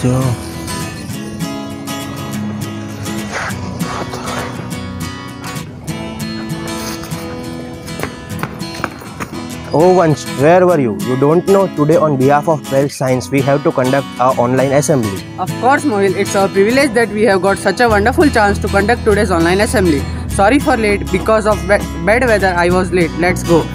जाओ। Oh, Vansh, where were you? You don't know, today on behalf of 12th Science, we have to conduct our online assembly. Of course, Mohil, it's our privilege that we have got such a wonderful chance to conduct today's online assembly. Sorry for late, because of bad weather I was late. Let's go.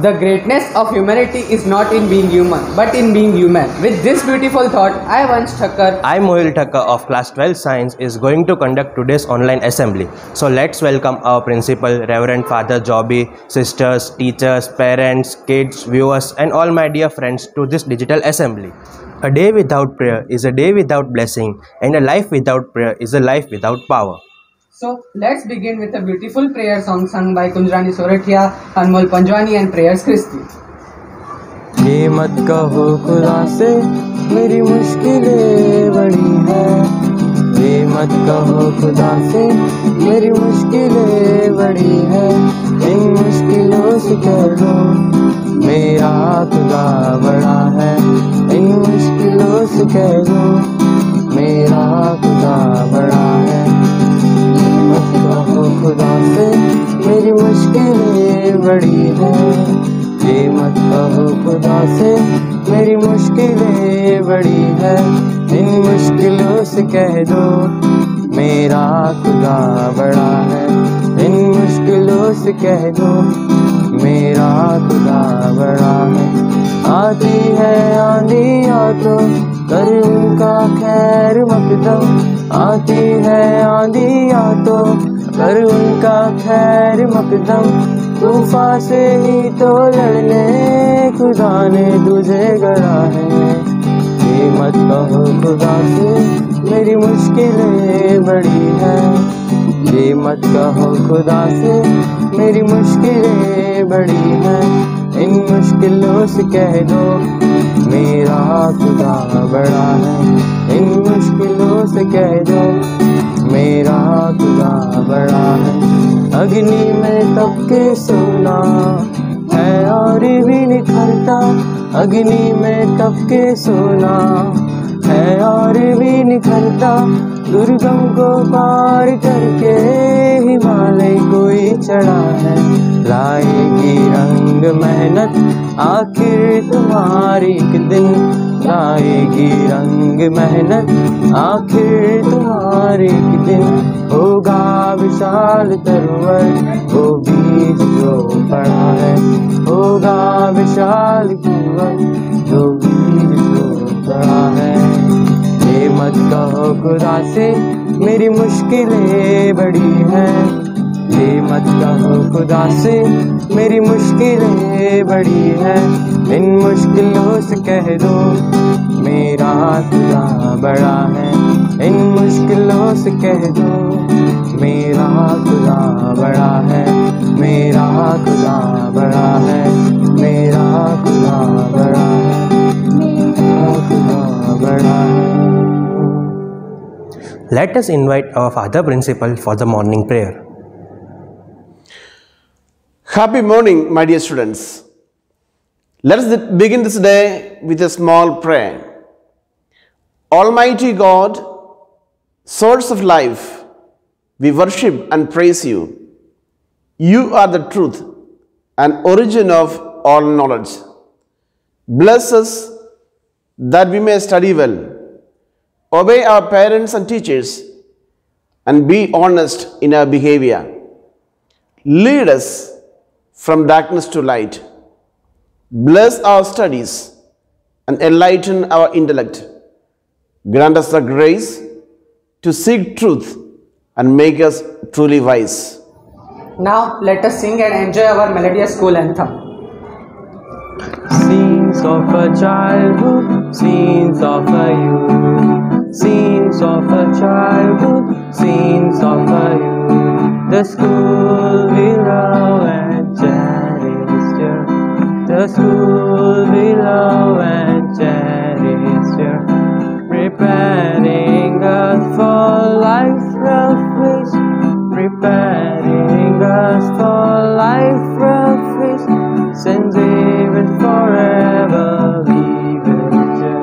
The greatness of humanity is not in being human, but in being human. With this beautiful thought, I, Vansh Thakkar, I, Mohil Thakkar of class 12 Science, is going to conduct today's online assembly. So let's welcome our principal, Reverend Father Joby, sisters, teachers, parents, kids, viewers, and all my dear friends to this digital assembly. A day without prayer is a day without blessing, and a life without prayer is a life without power. So let's begin with a beautiful prayer song sung by Kunjrani Sorathia, Anmol Panjwani and Prayers Christi. ये मत कहो खुदा से मेरी मुश्किलें बड़ी है, ये मत कहो खुदा से मेरी मुश्किलें बड़ी है, इन मुश्किलों से कह दो मेरा खुदा बड़ा है, इन मुश्किलों से कह दो मेरा खुदा बड़ा है। मत कहो खुदा से मेरी मुश्किलें बड़ी है, ये मत कहो खुदा से मेरी मुश्किलें बड़ी है, इन मुश्किलों से कह दो मेरा खुदा बड़ा है, इन मुश्किलों से कह दो मेरा खुदा बड़ा है। आती है आंधी आ तो कर उनका खैर मकदम, आती है आंधी आ तो कर उनका खैर मकदम, तूफान से ही तो लड़ने खुदा ने तुझे गढ़ा है। ये मत कहो खुदा से मेरी मुश्किलें बड़ी है, ये मत कहो खुदा से मेरी मुश्किलें बड़ी है, इन मुश्किलों से कह दो मेरा खुदा बड़ा है, इन मुश्किलों से कह दो मेरा खुदा बड़ा है। अग्नि में तप के सोना है और भी निखरता, अग्नि में तप के सोना है और भी निखरता, दुर्गम को पार करके हिमालय कोई चढ़ा है। लाएगी रंग मेहनत आखिर तुम्हारी एक दिन, लाएगी रंग मेहनत आखिर तुम्हारी एक दिन, होगा विशाल तरवर वो बीज जो पड़ा है, होगा विशाल तरवर जो बीज जो पड़ा है। ये मत कहो खुदा से मेरी मुश्किलें बड़ी हैं, ये मत कहो खुदा से मेरी मुश्किलें बड़ी हैं, इन मुश्किलों से कह दो मेरा खुदा बड़ा है, इन मुश्किलों से कह दो मेरा खुदा बड़ा है, मेरा खुदा बड़ा है, मेरा खुदा बड़ा है, मेरा खुदा बड़ा है। Let us invite our Father Principal for the morning prayer. Happy morning, my dear students. Let us begin this day with a small prayer. Almighty God, source of life, we worship and praise you. You are the truth and origin of all knowledge. Bless us that we may study well, obey our parents and teachers, and be honest in our behavior. Lead us from darkness to light. Bless our studies and enlighten our intellect. Grant us the grace to seek truth and make us truly wise. Now let us sing and enjoy our melodious school anthem. Scenes of a childhood, scenes of a youth, scenes of a childhood, scenes of a youth. The school we love and cherish dear, the school we love and cherish dear, preparing us for life's rough race, preparing us for life's rough race. Since even forever we will cherish.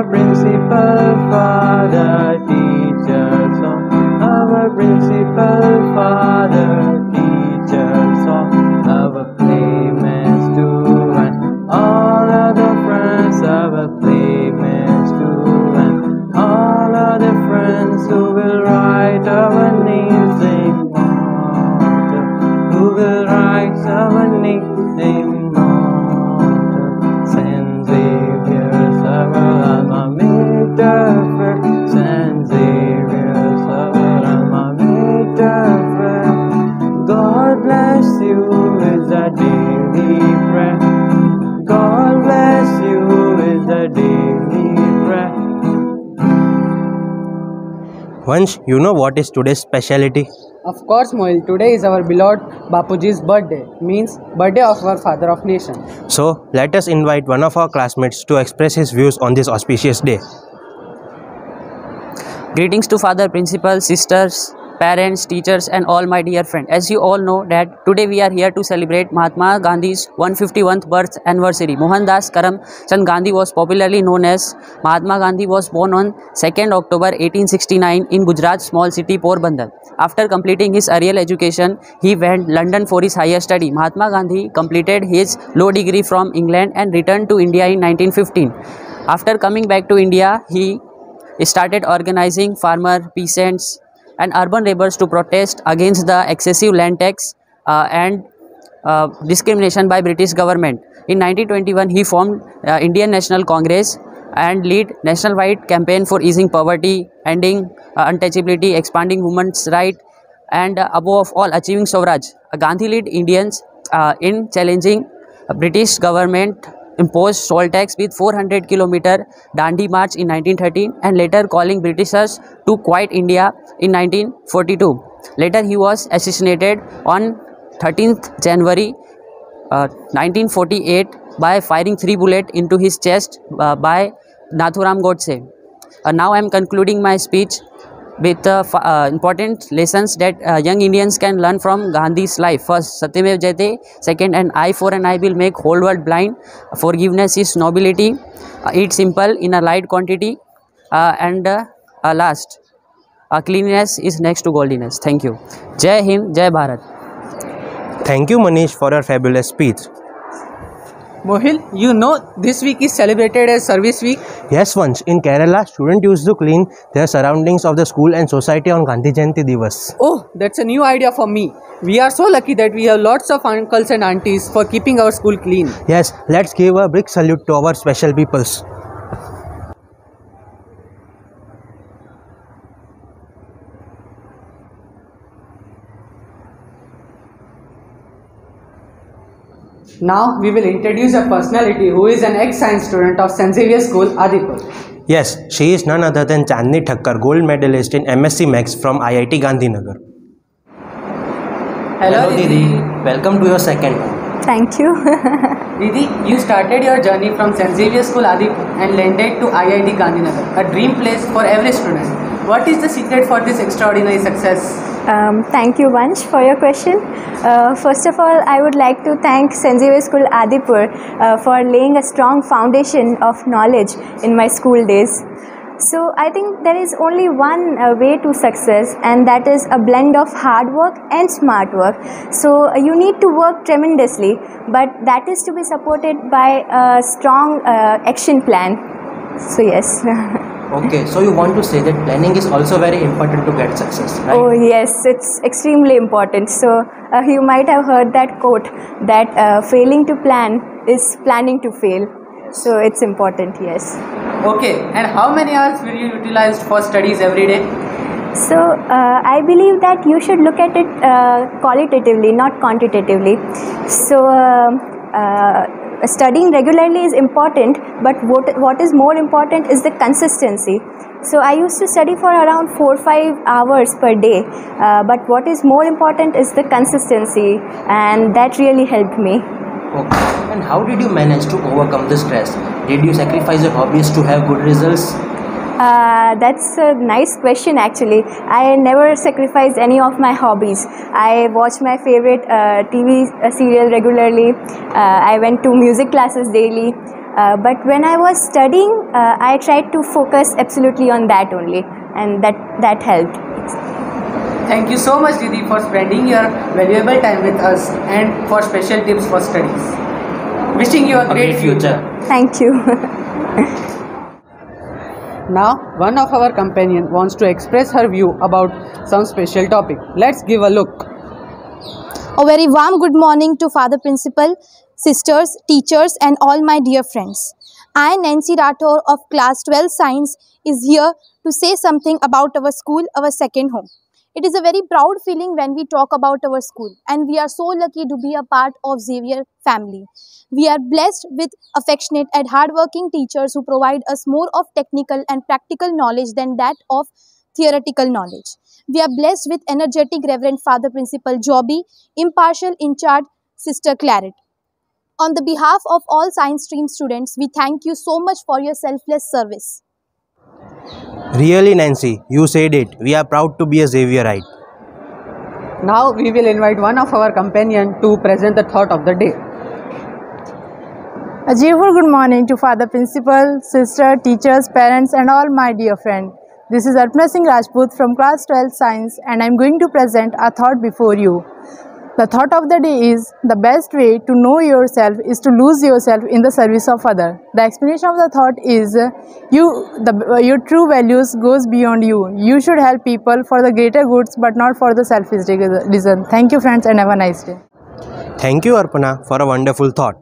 principal, father, teacher, song. Our principal, father, teacher, song. Our playmates too, and all other friends. Our playmates too, and all other friends who will write our names in water. Who will write our names in water. Saint Xavier's our alma mater. Saint Xavier's our alma mater. God bless you is a daily prayer. God bless you is a daily prayer. Vansh, you know what is today's speciality? Of course, Mohil, today is our beloved Bapuji's birthday, means birthday of our father of nation. So, let us invite one of our classmates to express his views on this auspicious day. Greetings to Father, Principal, sisters, parents, teachers and all my dear friends. As you all know that today we are here to celebrate Mahatma Gandhi's 151st birth anniversary. Mohandas Karamchand Gandhi was popularly known as Mahatma Gandhi was born on 2nd October 1869 in Gujarat's small city Porbandar. After completing his early education, he went London for his higher study. Mahatma Gandhi completed his law degree from England and returned to India in 1915. After coming back to India, he started organizing farmer, peasants and urban laborers to protest against the excessive land tax and discrimination by British government. In 1921, he formed Indian National Congress and lead nationwide campaign for easing poverty, ending untouchability, expanding women's rights, and above all achieving Swaraj. Gandhi led Indians in challenging British government imposed salt tax with 400-kilometer Dandi March in 1913 and later calling Britishers to quit India in 1942. Later he was assassinated on 13th January 1948 by firing 3 bullets into his chest by Nathuram Godse. Now I am concluding my speech with important lessons that young Indians can learn from Gandhi's life. First, Satyamev Jayate. Second, an eye for an eye will make whole world blind. Forgiveness is nobility. Eat simple in a light quantity. And last, cleanliness is next to godliness. Thank you. Jai Hind, Jai Bharat. Thank you, Manish, for your fabulous speech. Mohil, you know this week is celebrated as Service Week. Yes, Vansh, in Kerala, students used to clean their surroundings of the school and society on Gandhi Jayanti Divas. Oh, that's a new idea for me. We are so lucky that we have lots of uncles and aunties for keeping our school clean. Yes, let's give a big salute to our special peoples. Now we will introduce a personality who is an ex-science student of St. Xavier's School, Adipur. Yes, she is none other than Chandni Thakkar, gold medalist in MSc Maths from IIT Gandhinagar. Hello Didi. Welcome to your second one. Thank you. Didi, you started your journey from St. Xavier's School, Adipur and landed to IIT Gandhinagar, a dream place for every student. What is the secret for this extraordinary success? Thank you, Vansh, for your question. First of all, I would like to thank St. Xavier's School, Adipur for laying a strong foundation of knowledge in my school days. So I think there is only one way to success, and that is a blend of hard work and smart work. So you need to work tremendously, but that is to be supported by a strong action plan. So yes. Okay, so you want to say that planning is also very important to get success, right? Oh yes, it's extremely important. So you might have heard that quote that failing to plan is planning to fail. So it's important, yes. Okay, and how many hours will you utilize for studies every day? So I believe that you should look at it qualitatively, not quantitatively. So studying regularly is important, but what is more important is the consistency. So I used to study for around 4-5 hours per day, but what is more important is the consistency, and that really helped me. Okay. And how did you manage to overcome the stress? Did you sacrifice your hobbies to have good results? That's a nice question actually. I never sacrificed any of my hobbies. I watch my favorite TV serial regularly. I went to music classes daily. But when I was studying, I tried to focus absolutely on that only, and that helped. Thank you so much, Didi, for spending your valuable time with us and for special tips for studies. Wishing you a great future. Thank you. Now, one of our companion wants to express her view about some special topic. Let's give a look. A very warm good morning to Father Principal, sisters, teachers and all my dear friends. I, Nancy Rathore of Class 12 Science, is here to say something about our school, our second home. It is a very proud feeling when we talk about our school, and we are so lucky to be a part of Xavier family. We are blessed with affectionate and hardworking teachers who provide us more of technical and practical knowledge than that of theoretical knowledge. We are blessed with energetic Reverend Father Principal Joby, impartial in charge Sister Claret. On the behalf of all science stream students, we thank you so much for your selfless service. Really, Nancy, you said it. We are proud to be a Xavierite. Now we will invite one of our companion to present the thought of the day. A cheerful good morning to Father Principal, sister, teachers, parents and all my dear friends. This is Arpana Singh Rajput from Class 12 Science and I am going to present a thought before you. The thought of the day is, the best way to know yourself is to lose yourself in the service of others. The explanation of the thought is, your true values goes beyond you. You should help people for the greater goods but not for the selfish reason. Thank you friends and have a nice day. Thank you, Arpana, for a wonderful thought.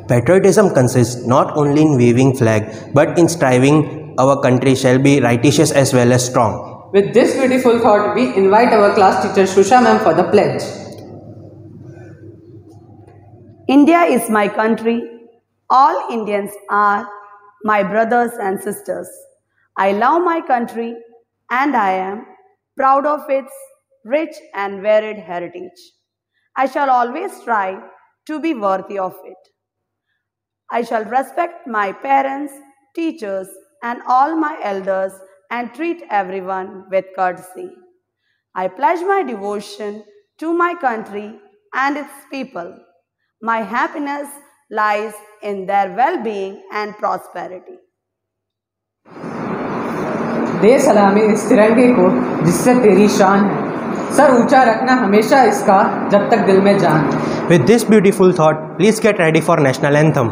Patriotism consists not only in waving flag but in striving our country shall be righteous as well as strong. With this beautiful thought, we invite our class teacher Shusha ma'am for the pledge. India is my country. All Indians are my brothers and sisters. I love my country and I am proud of its rich and varied heritage. I shall always strive to be worthy of it. I shall respect my parents, teachers, and all my elders and treat everyone with courtesy. I pledge my devotion to my country and its people. My happiness lies in their well-being and prosperity. दे सलामी इस तिरंगे को जिससे तेरी शान है, sir ऊंचा रखना हमेशा इसका जब तक दिल में जान है. With this beautiful thought, please get ready for national anthem.